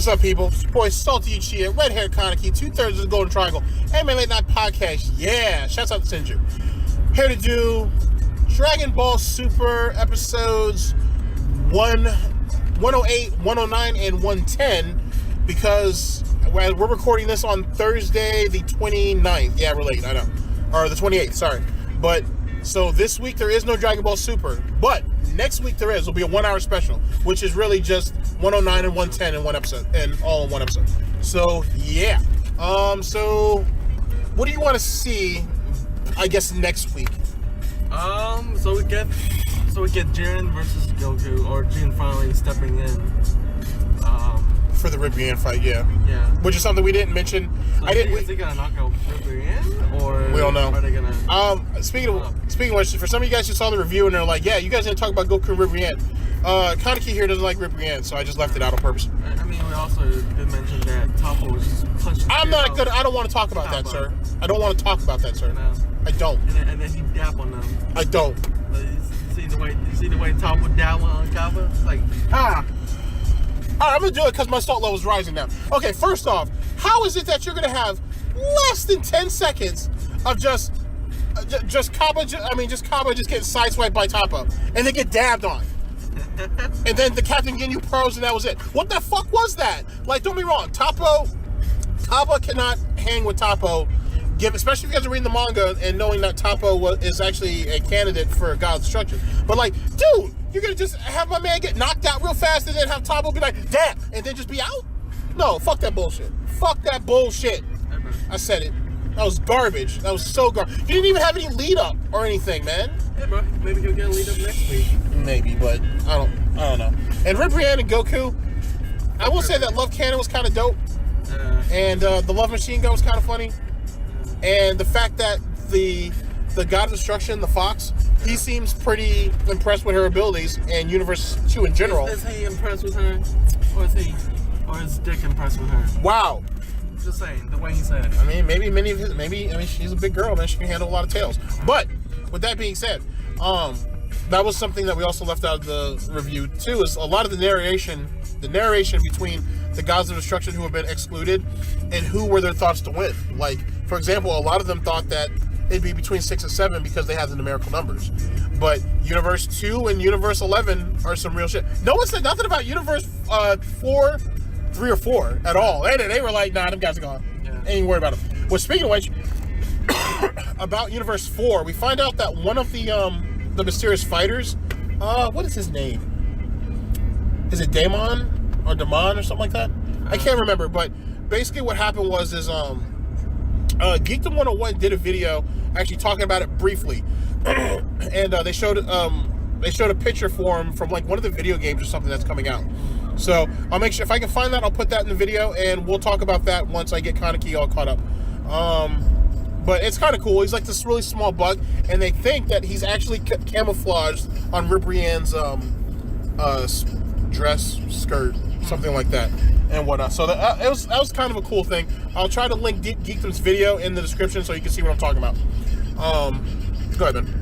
What's up, people? It's your boy Salty Uchiha, Red Hair Kaneki, 2/3 of the Golden Triangle, Anime Late Night Podcast. Yeah, shouts out to Sinju. Here to do Dragon Ball Super episodes 108, 109, and 110 because we're recording this on Thursday, the 29th. Yeah, we're late, I know. Or the 28th, sorry. But, so this week there is no Dragon Ball Super, but next week there is. It'll be a 1 hour special, which is really just 109 and 110 in one episode, and all in one episode. So, yeah. So, what do you want to see, I guess, next week? So we get Jiren versus Goku, or Jiren finally stepping in. For the Ribrianne fight, yeah. Yeah. Which is something we didn't mention. So is he gonna knock out Ribrianne, or we don't know. Are they gonna? Speaking of which, for some of you guys who saw the review and they're like, yeah, you guys didn't talk about Goku and Ribrianne. Kaneki here doesn't like Ribrianne, so I just left it out on purpose. I mean, we also did mention that Toppo was just punching. I don't want to talk about that, sir. I don't want to talk about that, sir. No. I don't. And then he dap on them. I don't. You see the way Toppo dap on Kappa? It's like, ah. All right, I'm going to do it because my salt level is rising now. Okay, first off, how is it that you're going to have less than 10 seconds of just Kappa just getting sideswiped by Toppo and then get dabbed on? And then the Captain Ginyu pros and that was it. What the fuck was that? Like, don't be wrong. Kappa cannot hang with Toppo, especially if you guys are reading the manga and knowing that Toppo is actually a candidate for God's Destruction. But like, dude, you're gonna just have my man get knocked out real fast and then have Toppo be like, damn, and then just be out? No, fuck that bullshit. Fuck that bullshit. I said it. That was garbage. That was so garbage. You didn't even have any lead up or anything, man. Yeah, bro. Maybe he'll get a lead up next week. Maybe, but I don't know. And Ribrianne and Goku, I will say that Love Cannon was kind of dope. And the Love Machine Gun was kind of funny. And the fact that the God of Destruction, the Fox, he seems pretty impressed with her abilities and Universe 2 in general. Is he impressed with her? Or is Dick impressed with her? Wow. Just saying, the way he said it. I mean, maybe she's a big girl, man. She can handle a lot of tails. But with that being said, that was something that we also left out of the review too, is a lot of the narration between the Gods of Destruction who have been excluded and who were their thoughts to win. Like, for example, a lot of them thought that it'd be between 6 and 7 because they have the numerical numbers. But Universe 2 and Universe 11 are some real shit. No one said nothing about Universe 4, 3 or 4 at all. And they were like, nah, them guys are gone. Yeah. Ain't worried about them. Well, speaking of which, about Universe 4, we find out that one of the mysterious fighters, what is his name? Is it Damon or something like that? I can't remember, but basically what happened was Geekdom 101 did a video actually talking about it briefly. And they showed a picture for him from like one of the video games or something that's coming out. So I'll make sure, if I can find that, I'll put that in the video and we'll talk about that once I get Kaneki all caught up. But it's kind of cool. He's like this really small bug, and they think that he's actually camouflaged on Ribrianne's dress, skirt, something like that, and whatnot. So that was kind of a cool thing. I'll try to link Geekdom's video in the description so you can see what I'm talking about. Go ahead, man.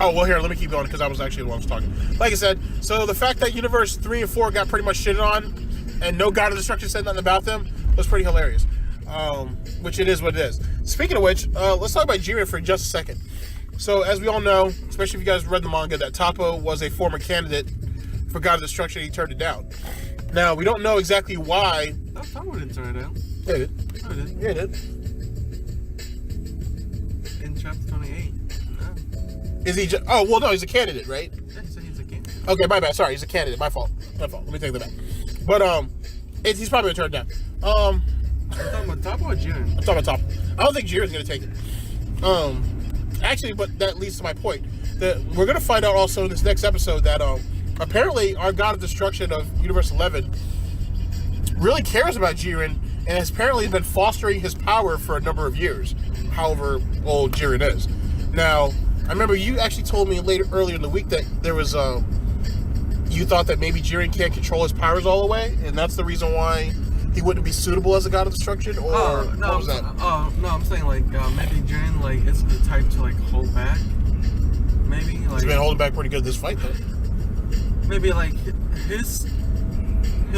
Oh, well, here, let me keep going because I was actually the one who was talking. Like I said, so the fact that Universe 3 and 4 got pretty much shitted on and no God of Destruction said nothing about them was pretty hilarious. Which it is what it is. Speaking of which, let's talk about Jiren for just a second. So, as we all know, especially if you guys read the manga, that Toppo was a former candidate for God of Destruction and he turned it down. Now, we don't know exactly why. No, Toppo didn't turn it down. Yeah, it did. No, it didn't. Yeah, it did. In chapter 28. No. Is he just... Oh, well, no, he's a candidate, right? Yeah, he said he's a candidate. Okay, my bad. Sorry, he's a candidate. My fault. Let me take that back. But, he's probably going to turn it down. Are you talking about Toppo or Jiren? I'm talking about Toppo. I don't think Jiren's going to take it. Actually, but that leads to my point. That we're going to find out also in this next episode that apparently our God of Destruction of Universe 11 really cares about Jiren and has apparently been fostering his power for a number of years, however old Jiren is. Now, I remember you actually told me earlier in the week that there was you thought that maybe Jiren can't control his powers all the way, and that's the reason why he wouldn't be suitable as a God of Destruction, or what was that? No, I'm saying like maybe Jiren like isn't the type to like hold back. Maybe like he's been holding back pretty good this fight though. maybe like his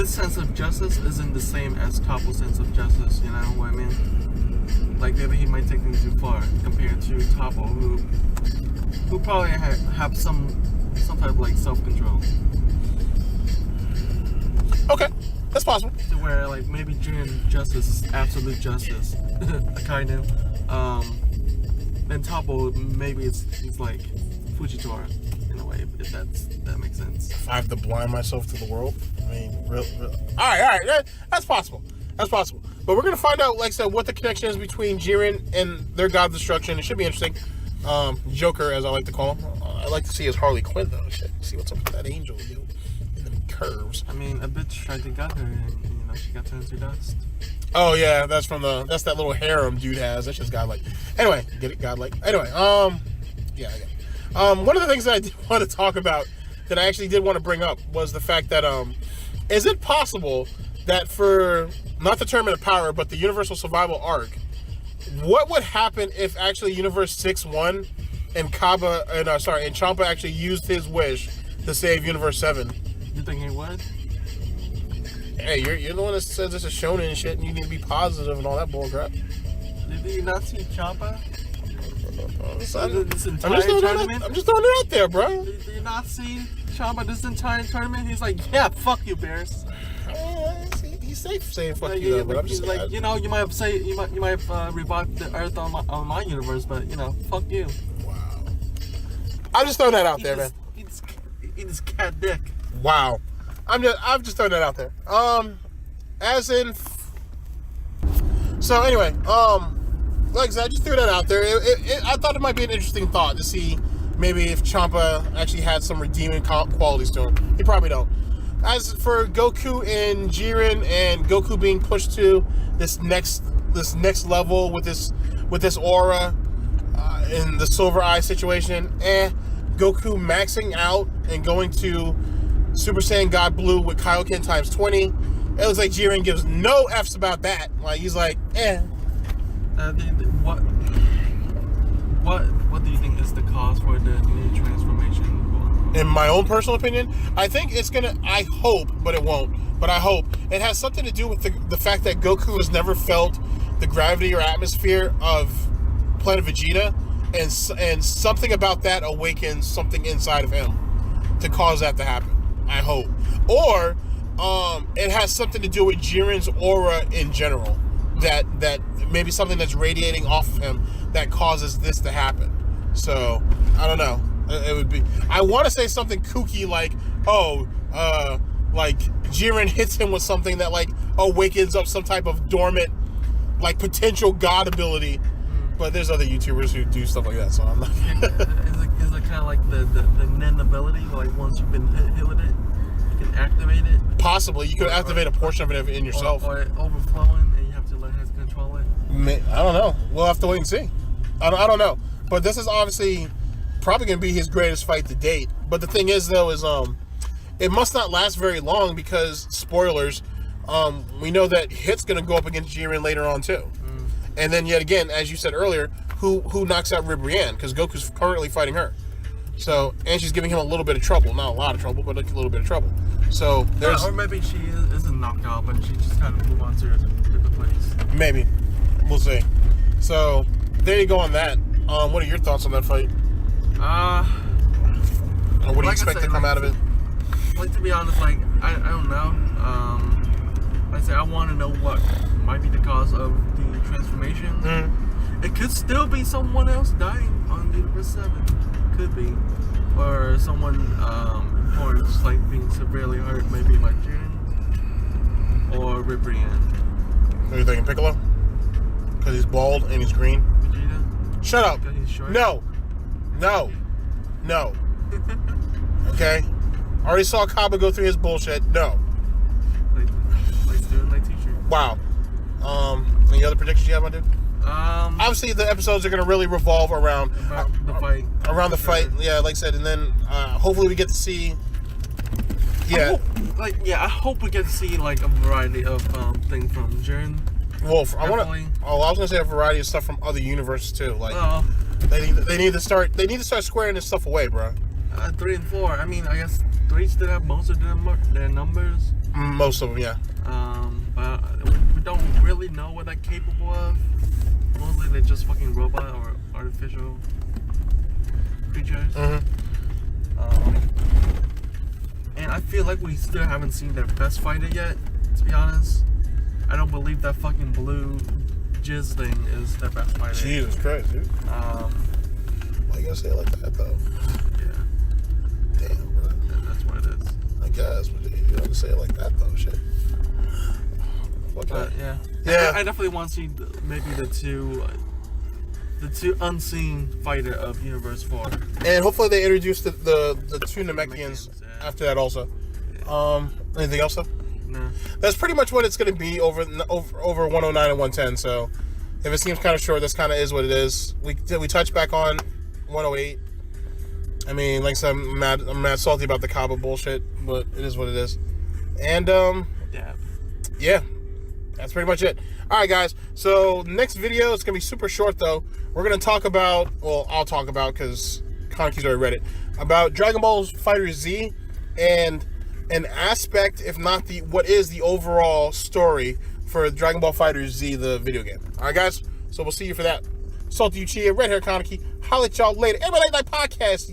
sense of justice isn't the same as Toppo's sense of justice. You know what I mean? Like maybe he might take things too far compared to Toppo, who probably have some type of like self-control. Okay, that's possible. To where like maybe Jiren justice is absolute justice, kind of. Then Toppo maybe he's like Fujitora in a way, if that makes sense. If I have to blind myself to the world, I mean, real. All right, that's possible. That's possible. But we're gonna find out, like I said, what the connection is between Jiren and their god of destruction. It should be interesting. Joker, as I like to call him. I like to see his Harley Quinn though. Shit, see what's up with that angel, yo. And them curves. I mean, a bitch tried to gut her, and she got turned to dust. Oh yeah, that's that little harem dude has. That's just godlike. Anyway, get it, godlike. Anyway, yeah, I get it. One of the things that I did want to talk about that I actually did want to bring up was the fact that is it possible that for not the Tournament of Power but the Universal Survival arc, what would happen if actually Universe 6 won and Champa actually used his wish to save Universe 7? You think he would? Hey, you're the one that says this is shonen and shit, and you need to be positive and all that bullcrap. Did you not see Champa? I'm just throwing it out there, bro. Did you not see Champa this entire tournament? He's like, yeah, fuck you, Bears. He's safe saying fuck you, though, but I'm just like, you might have revived the Earth on my universe, but fuck you. Wow. I'm just throwing that out there, man. Eat his cat dick. Wow. I'm just throwing that out there. So anyway, like I said, I just threw that out there. I thought it might be an interesting thought to see maybe if Champa actually had some redeeming qualities to him. He probably don't. As for Goku and Jiren, and Goku being pushed to this next level with this aura in the Silver Eye situation, Goku maxing out and going to Super Saiyan God Blue with Kaioken times 20. It looks like Jiren gives no F's about that. Like he's like, What do you think is the cause for the new transformation? In my own personal opinion, I think it's gonna. I hope, but it won't. But I hope it has something to do with the fact that Goku has never felt the gravity or atmosphere of Planet Vegeta, and something about that awakens something inside of him to cause that to happen. I hope. Or it has something to do with Jiren's aura in general. That maybe something that's radiating off of him that causes this to happen. So, I don't know. It would be... I want to say something kooky like, like Jiren hits him with something that like awakens up some type of dormant like potential god ability. But there's other YouTubers who do stuff like that, so I'm not... Is it kind of like the Nen ability? Like once you've been hit with it, you can activate it? Possibly. You could activate a portion of it in yourself. Or overflowing and you have to let him control it? I don't know. We'll have to wait and see. I don't know. But this is obviously probably going to be his greatest fight to date. But the thing is, though, is it must not last very long because, spoilers, we know that Hit's going to go up against Jiren later on, too. And then, yet again, as you said earlier, who knocks out Ribrianne? Because Goku's currently fighting her. So, and she's giving him a little bit of trouble. Not a lot of trouble, but a little bit of trouble. So, there's... Or maybe she isn't knocked out, but she just kind of moved on to a different place. Maybe. We'll see. So, there you go on that. What are your thoughts on that fight? What do you expect to come out of it? Like, to be honest, like, I don't know. Like I say, I want to know what might be the cause of the transformation. It could still be someone else dying on Universe 7. Could be. Or someone important, just like being severely hurt, maybe like Jiren or Ribrianne. Are you thinking Piccolo? Because he's bald and he's green? Vegeta? Shut up! Because he's short? No! Okay? I already saw Kaba go through his bullshit. No. Like student, like teacher. Wow. Any other predictions you have, my dude? Obviously, the episodes are going to really revolve around the fight. Around the fight, yeah, like I said, and then hopefully we get to see. Yeah. I hope we get to see like a variety of things from Jiren. Well, I was gonna say a variety of stuff from other universes too. Like they need to start squaring this stuff away, bro. 3 and 4. I mean, I guess 3 still have most of their numbers. Most of them, yeah. But we don't really know what they're capable of. Mostly they're just fucking robot or artificial creatures. And I feel like we still haven't seen their best fighter yet, to be honest. I don't believe that fucking blue jizz thing is their best fighter. Jesus Christ, dude. Why you gotta say it like that, though? Yeah. Damn, bro. That's what it is. I guess, but you don't have to say it like that, though. Shit. But yeah. I definitely want to see maybe the two unseen fighter of Universe 4. And hopefully they introduce the two Namekians after that also. Yeah. Anything else though? No. That's pretty much what it's going to be over 109 and 110. So if it seems kind of short, this kind of is what it is. We touch back on 108. I mean, like I said, I'm mad salty about the Kaba bullshit, but it is what it is. And yeah, that's pretty much it. All right, guys. So next video, it's gonna be super short though. We're gonna talk about, well, I'll talk about because Kaneki's already read it, about Dragon Ball Fighter Z and an aspect, if not what is the overall story for Dragon Ball Fighter Z, the video game. All right, guys. So we'll see you for that. Salty Uchiha, Red Hair Kaneki. Holla at y'all later. Everybody like my podcast.